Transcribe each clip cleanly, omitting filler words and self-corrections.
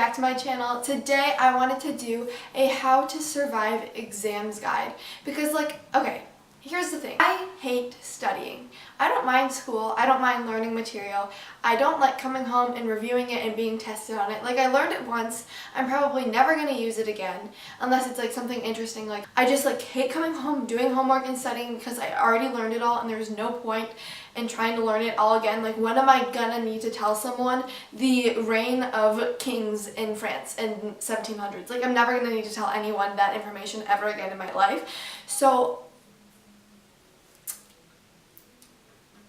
back to my channel. Today I wanted to do a how to survive exams guide because okay, here's the thing. I hate studying. I don't mind school. I don't mind learning material. I don't like coming home and reviewing it and being tested on it. Like, I learned it once. I'm probably never going to use it again unless it's like something interesting. Like, I just hate coming home, doing homework and studying because I already learned it all and there's no point in trying to learn it all again. Like, when am I gonna need to tell someone the reign of kings in France in 1700s? Like, I'm never gonna need to tell anyone that information ever again in my life. So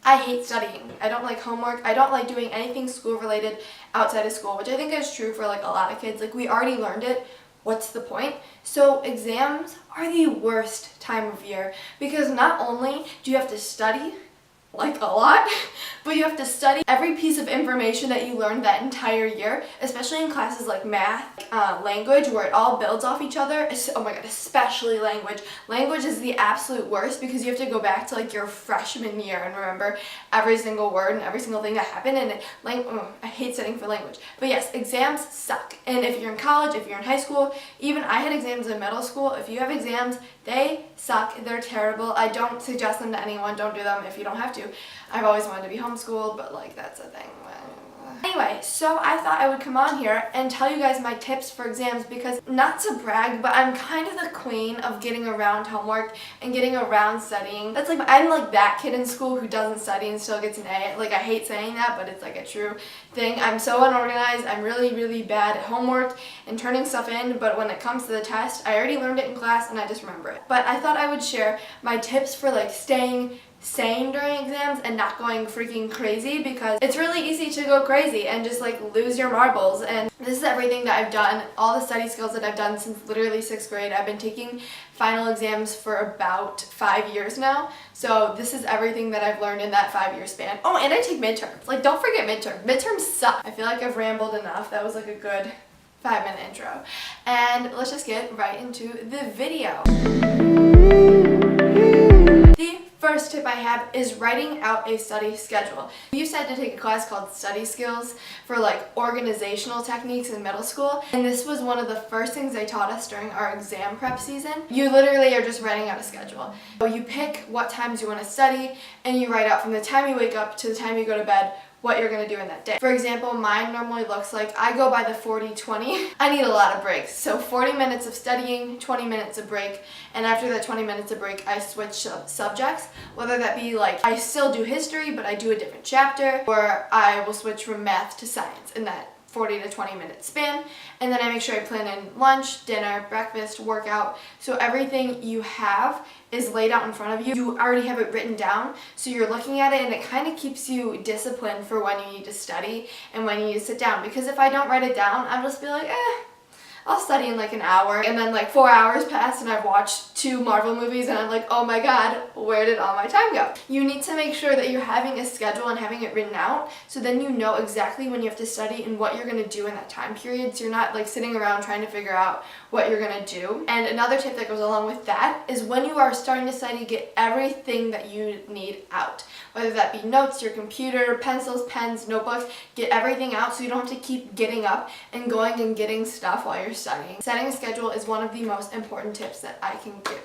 I hate studying. I don't like homework. I don't like doing anything school related outside of school, which I think is true for like a lot of kids. Like, we already learned it. What's the point? So exams are the worst time of year because not only do you have to study like a lot, but you have to study every piece of information that you learned that entire year, especially in classes like math, language, where it all builds off each other. Oh my god, especially language. Language is the absolute worst because you have to go back to like your freshman year and remember every single word and every single thing that happened. And I hate studying for language. But yes, exams suck. And if you're in college, if you're in high school, even I had exams in middle school. If you have exams, they suck. They're terrible. I don't suggest them to anyone. Don't do them if you don't have to. I've always wanted to be homeschooled, but like, that's a thing. Anyway, so I thought I would come on here and tell you guys my tips for exams because, not to brag, but I'm kind of the queen of getting around homework and getting around studying. That's like, I'm like that kid in school who doesn't study and still gets an A. Like, I hate saying that, but it's like a true thing. I'm so unorganized. I'm really, really bad at homework and turning stuff in, but when it comes to the test, I already learned it in class and I just remember it. But I thought I would share my tips for like staying sane during exams and not going freaking crazy, because it's really easy to go crazy and just like lose your marbles. And this is everything that I've done, all the study skills that I've done since literally 6th grade. I've been taking final exams for about 5 years now, so this is everything that I've learned in that 5-year span. Oh, and I take midterms. Like, don't forget midterms. Midterms suck. I feel like I've rambled enough. That was like a good 5-minute intro, and let's just get right into the video. First tip I have is writing out a study schedule. You said to take a class called Study Skills for like organizational techniques in middle school, and this was one of the first things they taught us during our exam prep season. You literally are just writing out a schedule. So you pick what times you want to study and you write out from the time you wake up to the time you go to bed what you're going to do in that day. For example, mine normally looks like, I go by the 40-20. I need a lot of breaks. So 40 minutes of studying, 20 minutes of break, and after that 20 minutes of break, I switch subjects, whether that be like, I still do history, but I do a different chapter, or I will switch from math to science in that 40 to 20 minute span. And then I make sure I plan in lunch, dinner, breakfast, workout, so everything you have is laid out in front of you. You already have it written down, so you're looking at it and it kind of keeps you disciplined for when you need to study and when you need to sit down. Because if I don't write it down, I'll just be like, I'll study in like an hour, and then like 4 hours pass and I've watched 2 Marvel movies and I'm like, oh my god, where did all my time go? You need to make sure that you're having a schedule and having it written out, so then you know exactly when you have to study and what you're going to do in that time period, so you're not like sitting around trying to figure out what you're going to do. And another tip that goes along with that is, when you are starting to study, get everything that you need out, whether that be notes, your computer, pencils, pens, notebooks. Get everything out so you don't have to keep getting up and going and getting stuff while you're studying. Setting a schedule is one of the most important tips that I can give.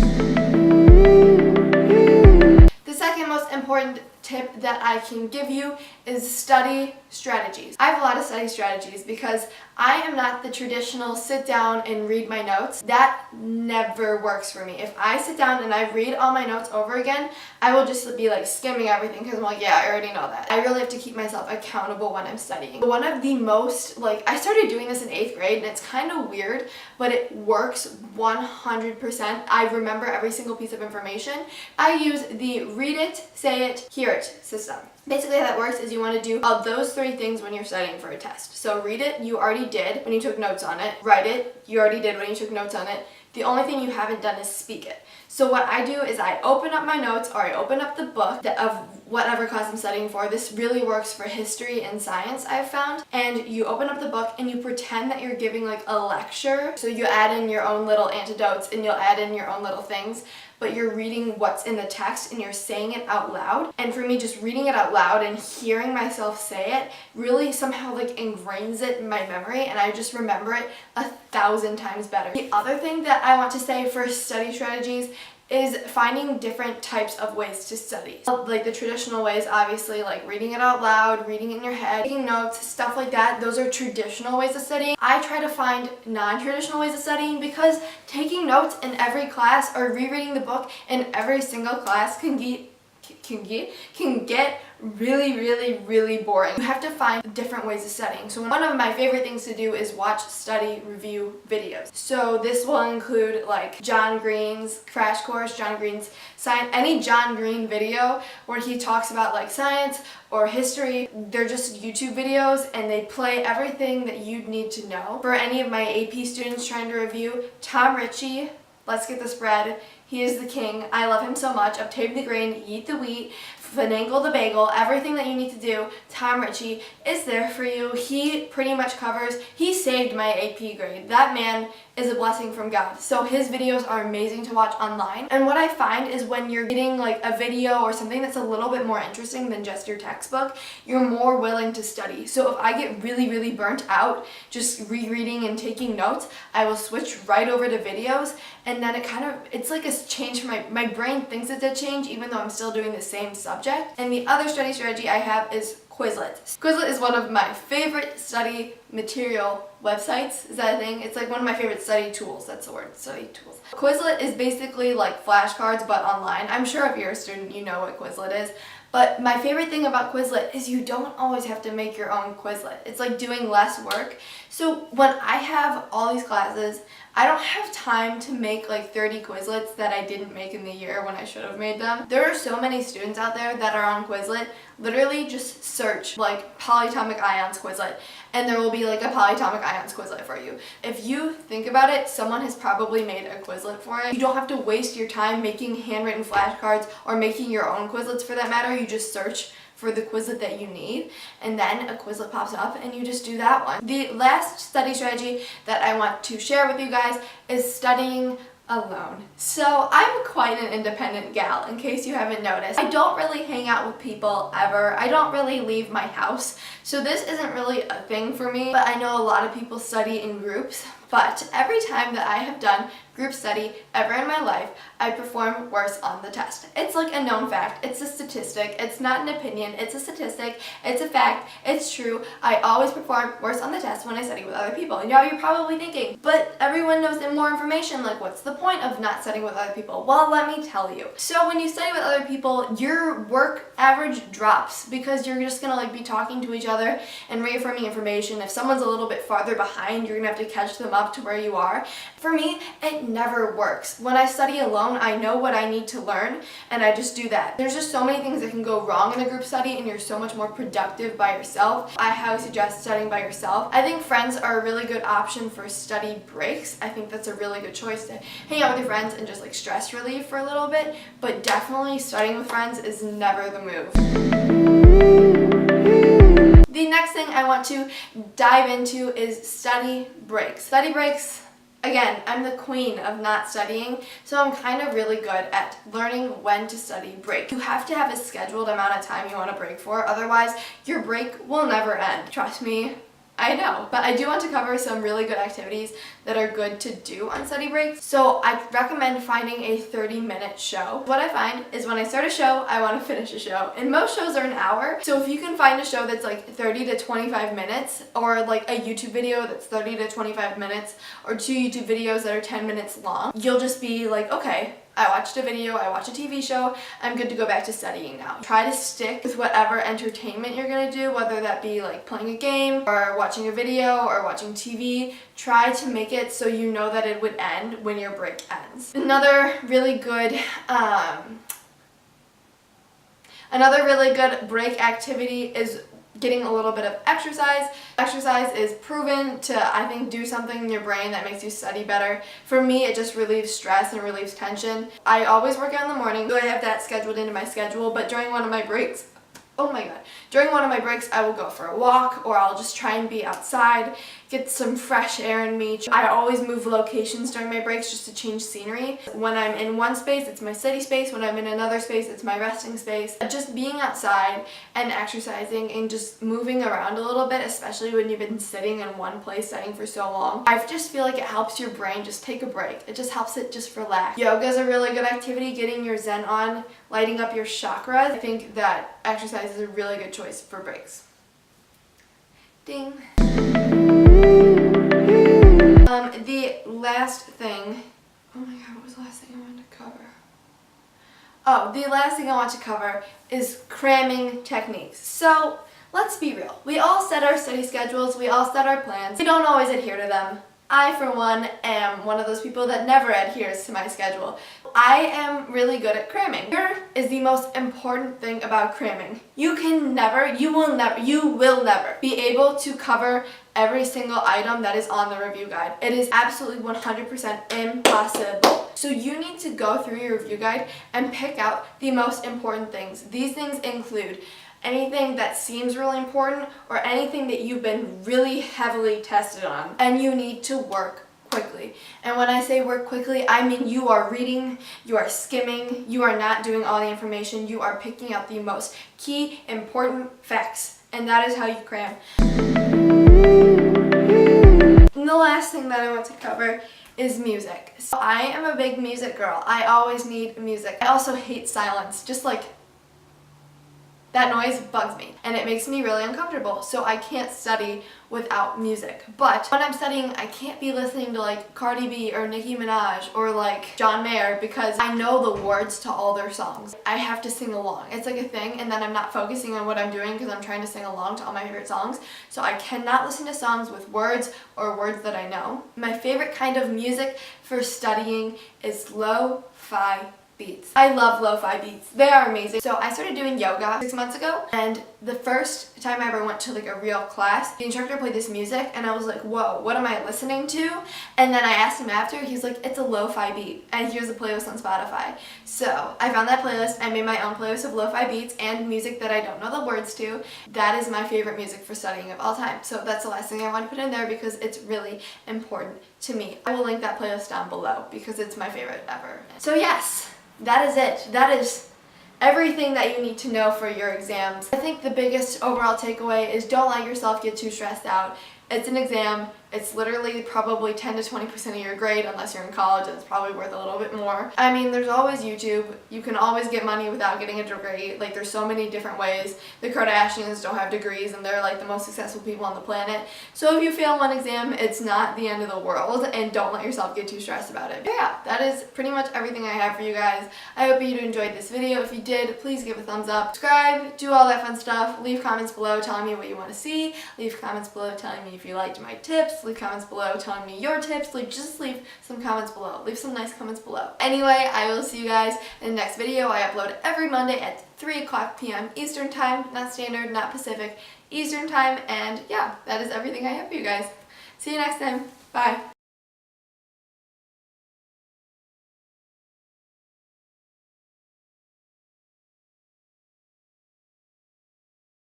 The second most important tip that I can give you is study strategies. I have a lot of study strategies because I am not the traditional sit down and read my notes. That never works for me. If I sit down and I read all my notes over again, I will just be like skimming everything because I'm like, yeah, I already know that. I really have to keep myself accountable when I'm studying. One of the most, I started doing this in 8th grade and it's kind of weird, but it works 100%. I remember every single piece of information. I use the read it, say it, hear it system. Basically how that works is you want to do those 3 things when you're studying for a test. So read it, you already did when you took notes on it. Write it, you already did when you took notes on it. The only thing you haven't done is speak it. So what I do is I open up my notes, or I open up the book of whatever class I'm studying for. This really works for history and science, I've found. And you open up the book and you pretend that you're giving like a lecture. So you add in your own little anecdotes and you'll add in your own little things, but you're reading what's in the text and you're saying it out loud. And for me, just reading it out loud and hearing myself say it really somehow like ingrains it in my memory, and I just remember it 1,000 times better. The other thing that I want to say for study strategies is finding different types of ways to study. Like the traditional ways, obviously, like reading it out loud, reading it in your head, taking notes, stuff like that. Those are traditional ways of studying. I try to find non-traditional ways of studying because taking notes in every class or rereading the book in every single class can get really boring. You have to find different ways of studying. So one of my favorite things to do is watch study review videos. So this will include like John Green's Crash Course, John Green's Science, any John Green video where he talks about like science or history. They're just YouTube videos and they play everything that you'd need to know. For any of my AP students trying to review, Tom Ritchie, Let's Get This Bread. He is the king. I love him so much. Obtain the grain, eat the wheat, finagle the bagel, everything that you need to do. Tom Ritchie is there for you. He pretty much covers, he saved my AP grade. That man is a blessing from God. So his videos are amazing to watch online. And what I find is when you're getting like a video or something that's a little bit more interesting than just your textbook, you're more willing to study. So if I get really burnt out just rereading and taking notes, I will switch right over to videos, and then it's like a change for my brain thinks it's a change even though I'm still doing the same subject. And the other study strategy I have is Quizlet. Quizlet is one of my favorite study material websites. Is that a thing? It's like one of my favorite study tools. That's the word, study tools. Quizlet is basically like flashcards but online. I'm sure if you're a student you know what Quizlet is. But my favorite thing about Quizlet is you don't always have to make your own Quizlet. It's like doing less work. So when I have all these classes, I don't have time to make like 30 Quizlets that I didn't make in the year when I should have made them. There are so many students out there that are on Quizlet. Literally just search like polyatomic ions Quizlet and there will be like a polyatomic ions Quizlet for you. If you think about it, someone has probably made a Quizlet for it. You don't have to waste your time making handwritten flashcards or making your own Quizlets for that matter. You just search for the Quizlet that you need, and then a Quizlet pops up and you just do that one. The last study strategy that I want to share with you guys is studying alone. So I'm quite an independent gal, in case you haven't noticed. I don't really hang out with people ever. I don't really leave my house. So this isn't really a thing for me, but I know a lot of people study in groups. But every time that I have done group study ever in my life, I perform worse on the test. It's like a known fact. It's a statistic. It's not an opinion. It's a statistic. It's a fact. It's true. I always perform worse on the test when I study with other people. And now you're probably thinking, but everyone knows more information. Like, what's the point of not studying with other people? Well, let me tell you. So when you study with other people, your work average drops because you're just gonna like be talking to each other and reaffirming information. If someone's a little bit farther behind, you're gonna have to catch them up to where you are. For me, it never works. When I study alone, I know what I need to learn and I just do that. There's just so many things that can go wrong in a group study and you're so much more productive by yourself. I highly suggest studying by yourself. I think friends are a really good option for study breaks. I think that's a really good choice to hang out with your friends and just like stress relieve for a little bit, but definitely studying with friends is never the move. The next thing I want to dive into is study breaks. Study breaks, again, I'm the queen of not studying, so I'm kind of really good at learning when to study break. You have to have a scheduled amount of time you want to break for, otherwise your break will never end. Trust me, I know. But I do want to cover some really good activities that are good to do on study breaks. So I recommend finding a 30-minute show. What I find is when I start a show, I want to finish a show. And most shows are an hour. So if you can find a show that's like 30 to 25 minutes, or like a YouTube video that's 30 to 25 minutes, or 2 YouTube videos that are 10 minutes long, you'll just be like, okay, I watched a video, I watched a TV show, I'm good to go back to studying now. Try to stick with whatever entertainment you're going to do, whether that be like playing a game or watching a video or watching TV. Try to make it so you know that it would end when your break ends. Another really good break activity is getting a little bit of exercise. Exercise is proven to, I think, do something in your brain that makes you study better. For me, it just relieves stress and relieves tension. I always work out in the morning, so I have that scheduled into my schedule, but during one of my breaks, during one of my breaks, I will go for a walk, or I'll just try and be outside, get some fresh air in me. I always move locations during my breaks just to change scenery. When I'm in one space, it's my study space. When I'm in another space, it's my resting space. Just being outside and exercising and just moving around a little bit, especially when you've been sitting in one place studying for so long, I just feel like it helps your brain just take a break. It just helps it just relax. Yoga is a really good activity, getting your zen on, lighting up your chakras. I think that exercise is a really good choice for breaks. Ding. The last thing, oh my god, what was the last thing I wanted to cover? Oh, the last thing I want to cover is cramming techniques. So, let's be real. We all set our study schedules, we all set our plans. We don't always adhere to them. I, for one, am one of those people that never adheres to my schedule. I am really good at cramming. Here is the most important thing about cramming. You will never be able to cover every single item that is on the review guide. It is absolutely 100% impossible. So you need to go through your review guide and pick out the most important things. These things include anything that seems really important or anything that you've been really heavily tested on, and you need to work quickly. And when I say work quickly, I mean you are reading, you are skimming, you are not doing all the information, you are picking out the most key important facts, and that is how you cram. And the last thing that I want to cover is music. So I am a big music girl. I always need music. I also hate silence. Just like that noise bugs me and it makes me really uncomfortable, so I can't study without music. But when I'm studying, I can't be listening to like Cardi B or Nicki Minaj or like John Mayer because I know the words to all their songs. I have to sing along. It's like a thing, and then I'm not focusing on what I'm doing because I'm trying to sing along to all my favorite songs. So I cannot listen to songs with words or words that I know. My favorite kind of music for studying is lo-fi beats. I love lo-fi beats. They are amazing. So I started doing yoga 6 months ago, and the first time I ever went to like a real class, the instructor played this music and I was like, whoa, what am I listening to? And then I asked him after, he's like, it's a lo-fi beat, and here's a playlist on Spotify. So I found that playlist, I made my own playlist of lo-fi beats and music that I don't know the words to. That is my favorite music for studying of all time. So that's the last thing I want to put in there because it's really important to me. I will link that playlist down below because it's my favorite ever. So yes, that is it. That is everything that you need to know for your exams. I think the biggest overall takeaway is don't let yourself get too stressed out. It's an exam. It's literally probably 10 to 20% of your grade unless you're in college, and it's probably worth a little bit more. I mean, there's always YouTube. You can always get money without getting a degree. Like, there's so many different ways. The Kardashians don't have degrees and they're like the most successful people on the planet. So if you fail one exam, it's not the end of the world, and don't let yourself get too stressed about it. But yeah, that is pretty much everything I have for you guys. I hope you enjoyed this video. If you did, please give a thumbs up, subscribe, do all that fun stuff. Leave comments below telling me what you want to see. Leave comments below telling me if you liked my tips. Leave comments below telling me your tips. Just leave some comments below. Leave some nice comments below. Anyway, I will see you guys in the next video. I upload every Monday at 3 o'clock p.m. Eastern Time, not Standard, not Pacific, Eastern Time, and yeah, that is everything I have for you guys. See you next time. Bye.